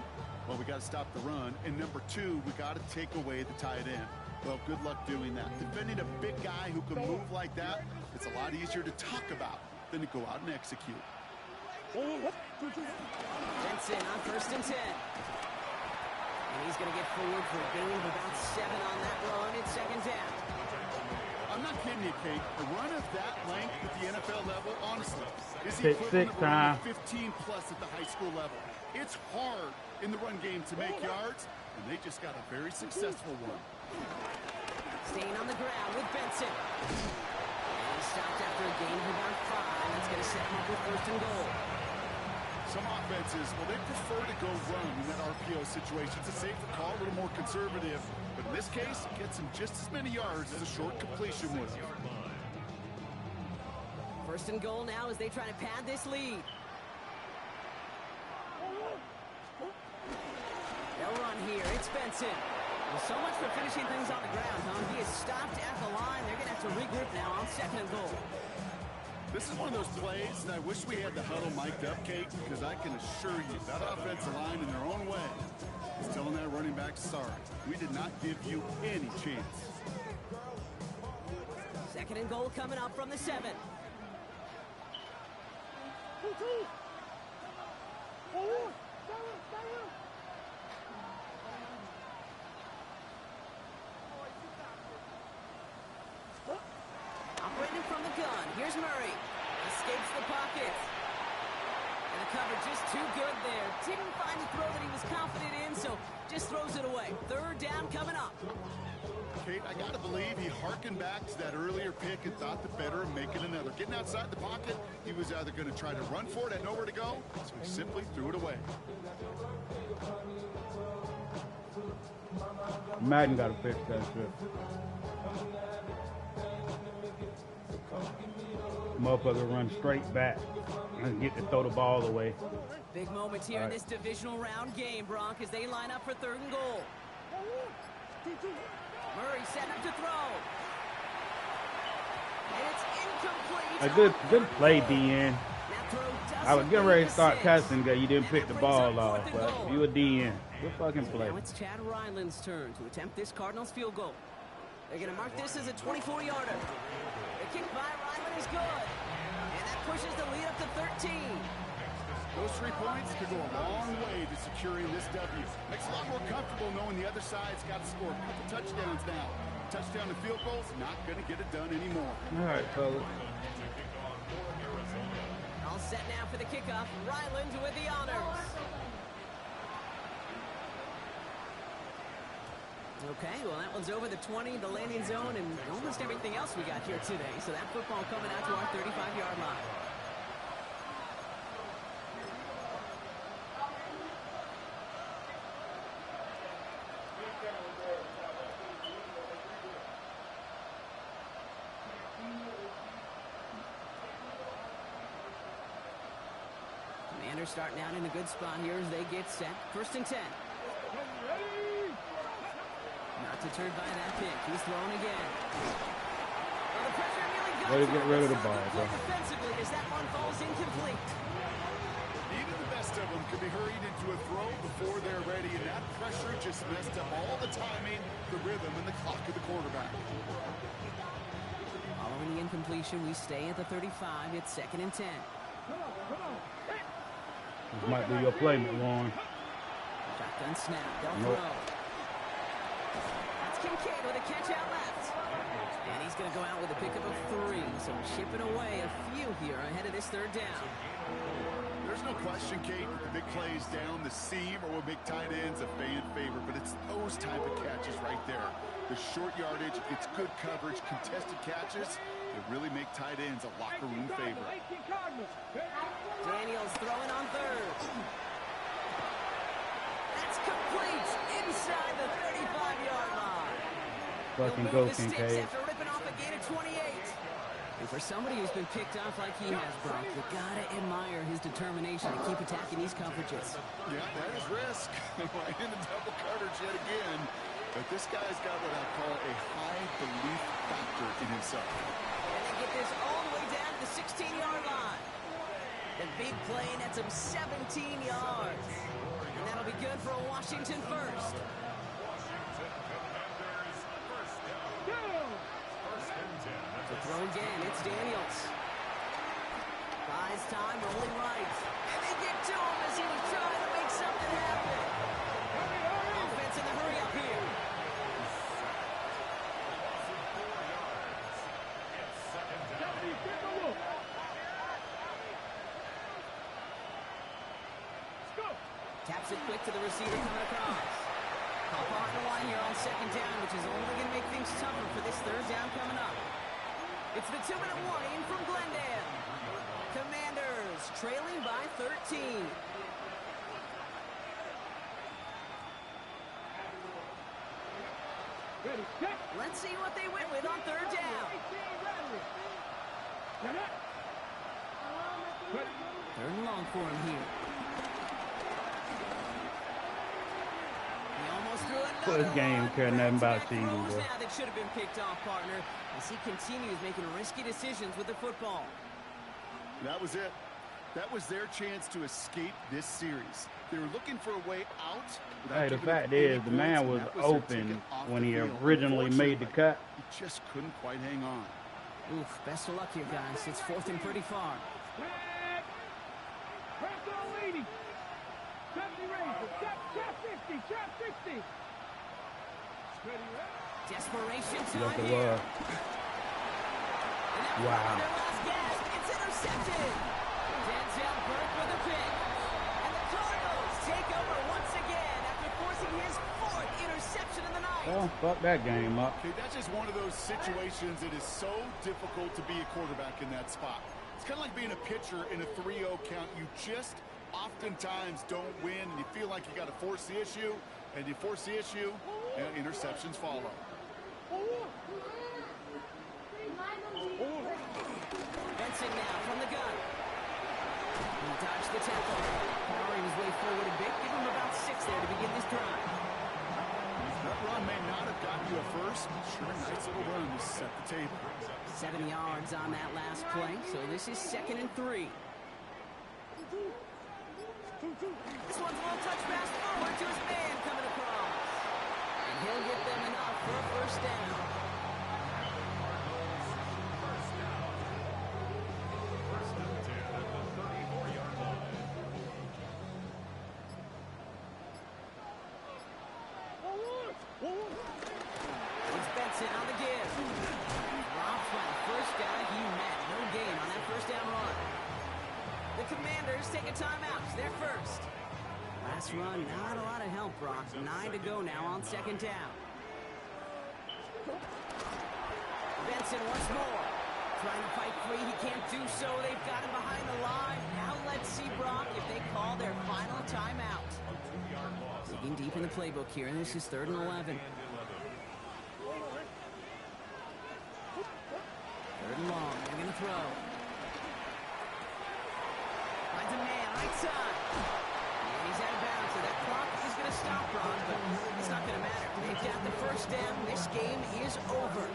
well, we got to stop the run, and number 2, we got to take away the tight end. Well, good luck doing that. Defending a big guy who can move like that, it's a lot easier to talk about than to go out and execute. Benson on 1st and 10. And he's going to get forward for a gain of about 7 on that run. It's 2nd down. I'm not kidding you, Kate. A run of that length at the NFL level, honestly, is Pick equivalent six of a run time. of 15+ at the high school level. It's hard in the run game to make yards, and they just got a very successful one. Staying on the ground with Benson. And he's stopped after a gain of about 5. That's going to set him up with 1st and goal. Some offenses, well, they prefer to go run in that RPO situation. It's a safer call, a little more conservative. But in this case, it gets him just as many yards as a short completion would have. 1st and goal now as they try to pad this lead. They'll run here. It's Benson. Well, so much for finishing things on the ground, huh? He is stopped at the line. They're going to have to regroup now on 2nd and goal. This is one of those plays that I wish we had the huddle mic'd up, Kate, because I can assure you that offensive line in their own way is telling that running back, sorry, we did not give you any chance. 2nd and goal coming up from the 7. Operating from the gun. Here's Murray. Escapes the pocket. And the cover just too good there. Didn't find the throw that he was confident in, so just throws it away. 3rd down coming up. Kate, I got to believe he harkened back to that earlier pick and thought the better of making another. Getting outside the pocket, he was either going to try to run for it, had nowhere to go, so he simply threw it away. Madden got to fix that shit. Motherfucker run straight back and get to throw the ball away. Big moments here in this divisional round game, Bronk, as they line up for 3rd and goal. Murray set up to throw. And it's incomplete. A good play, DN. I was getting ready to start cussing because you didn't pick the ball off, but you a DN. Good fucking play. Now it's Chad Ryland's turn to attempt this Cardinals field goal. They're going to mark this as a 24-yarder. The kick by Ryland is good. And that pushes the lead up to 13. Those 3 points could go a long way to securing this W. Makes it a lot more comfortable knowing the other side's got to score a couple touchdowns now. Touchdown and field goals, not going to get it done anymore. All right, fellas. All set now for the kickoff. Ryland with the honors. Okay, well, that one's over the 20, the landing zone, and almost everything else we got here today. So that football coming out to our 35-yard line. Commanders starting out in a good spot here as they get set. 1st and 10. Not deterred by that pick. He's thrown again. Well, the pressure nearly got Way to get rid of the ball, bro. Defensively as that one falls incomplete. Even the best of them could be hurried into a throw before they're ready, and that pressure just messed up all the timing, the rhythm, and the clock of the quarterback. Following the incompletion, we stay at the 35. It's 2nd and 10. This might be your play, Warren. Shotgun snap. They'll throw. That's Kincaid with a catch out left. And he's going to go out with a pickup of 3. So chipping away a few here ahead of this 3rd down. There's no question, Kate, the big plays down the seam or with big tight ends a fan favorite, but it's those type of catches right there. The short yardage, it's good coverage, contested catches, they really make tight ends a locker room favorite. Daniels throwing on 3rd. That's complete inside the 35-yard line. Fucking go, Kincaid. After ripping off a gain of 28. And for somebody who's been picked off like he has, Brock, you gotta admire his determination to keep attacking these coverages. Yeah, that is risk. Right in the double coverage yet again. But this guy's got what I call a high belief factor in himself. And they get this all the way down to the 16-yard line. The big play nets him 17 yards. And that'll be good for a Washington first. again. It's Daniels. Buys time, rolling right. And they get to him as he was trying to make something happen. Offense in the hurry up here. Taps it quick to the receiver coming across. Call on the line here on second down, which is only going to make things tougher for this third down coming up. It's the 2-minute warning from Glendale. Commanders trailing by 13. Let's see what they went with on third down. Third and long for him here. He almost threw another This game one. cared nothing about Back-to-back cheating, throws bro. now that should have been picked off, partner, as he continues making risky decisions with the football. That was it. That was their chance to escape this series. They were looking for a way out. Hey, the giving fact up any is, the man points, was and that their open ticket off when the he field. originally made the cut. He just couldn't quite hang on. Oof, best of luck here, guys. It's fourth and pretty far. Desperation time Look at here. love. And Wow. their last gasp, it's intercepted. Denzel Burke with a pick. And the Cardinals take over once again after forcing his fourth interception of the night. Well, fuck that game up. Okay, that's just one of those situations that is so difficult to be a quarterback in that spot. It's kind of like being a pitcher in a 3-0 count. You just oftentimes don't win, and you feel like you got to force the issue, and you force the issue, and interceptions follow. Benson now from the gun. He dodged the tackle. Powering his way forward a bit. Give him about 6 there to begin this drive. That run may not have gotten you a first. Sure, nice little run to set the table. 7 yards on that last play, so this is 2nd and 3. This one's a little touch pass forward to his man coming across. And he'll get them enough for a first down. It's Benson on the give. Drops by the first guy he met. No gain on that first down run. The Commanders take a timeout. They're first. Last run, not a lot of help, Brock. 9 to go now on second down. Benson once more. Trying to fight free. He can't do so. They've got him behind the line. Now let's see, Brock, if they call their final timeout. Digging deep in the playbook here, and this is 3rd and 11. 3rd and long. They're going to throw. Finds a man, right side. And he's out of bounds, so that clock is going to stop, Brock, but it's not going to matter. They've got the first down. This game is over.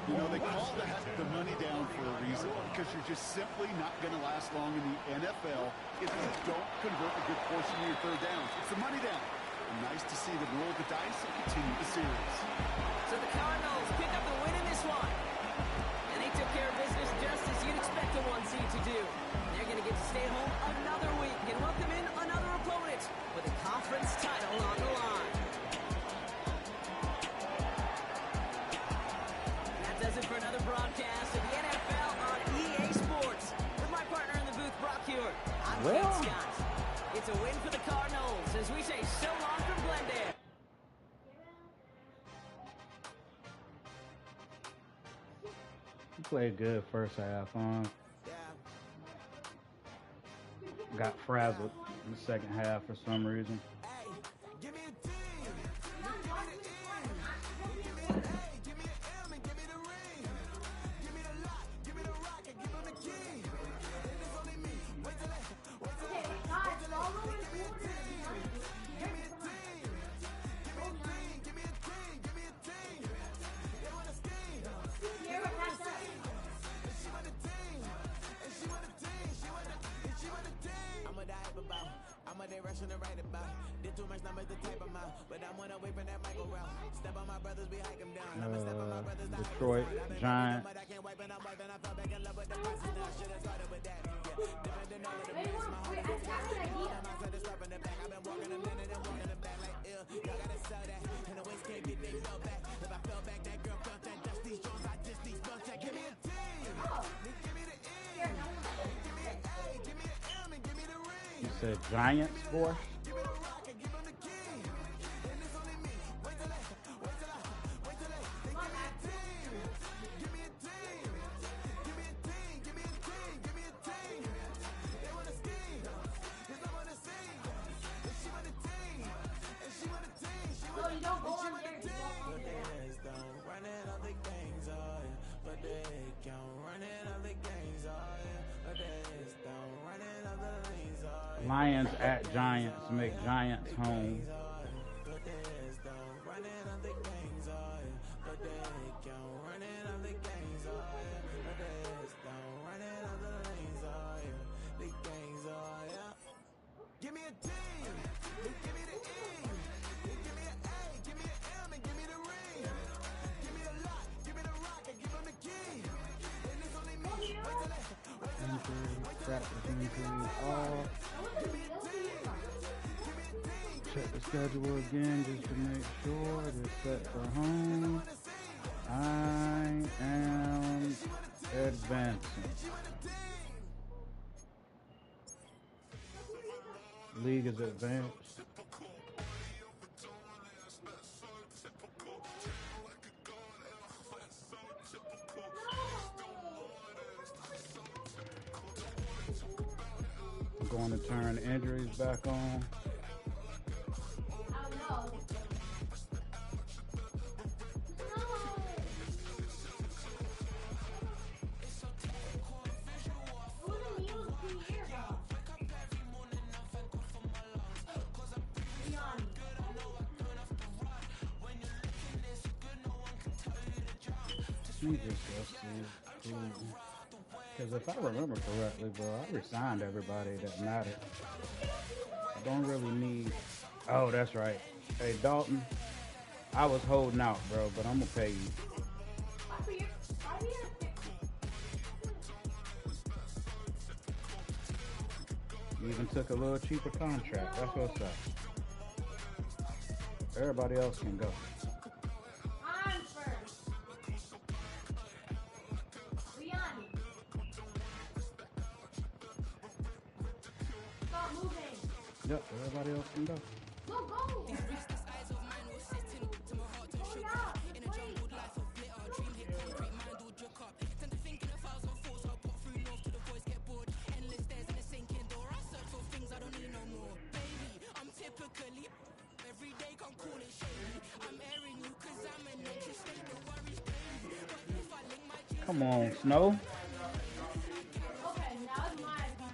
You know, they call the money down for a reason, because you're just simply not going to last long in the NFL if you don't convert a good portion of your third downs. It's the money down. And nice to see them roll the dice and continue the series. So the Cardinals pick up the win in this one. And they took care of business just as you'd expect a 1 seed to do. They're going to get to stay home another week and welcome in another opponent with a conference title on the line. That does it for another broadcast of the NFL on EA Sports. With my partner in the booth, Brock Hewitt. I'm Ken Scott. It's a win for the Cardinals as we say so long from Glendale. He played good first half, huh? Got frazzled in the second half for some reason. Detroit Giants. You said Giants, boy? Lions at Giants, make Giants home. Give me a team, give me the E, give me an A, give me an M, and give me the ring. Give me the lock, give me the rock, and give them the key. And it's only me. Check the schedule again just to make sure they're set for home. I am advancing. League is advanced. I'm going to turn injuries back on. Let me just go see. Because if I remember correctly, bro, I resigned everybody that mattered. I don't really need... Oh, that's right. Hey, Dalton, I was holding out, bro, but I'm going to pay you. You even took a little cheaper contract. That's what's up. Everybody else can go. Yep, everybody else can go. Go, go! Come on, Snow.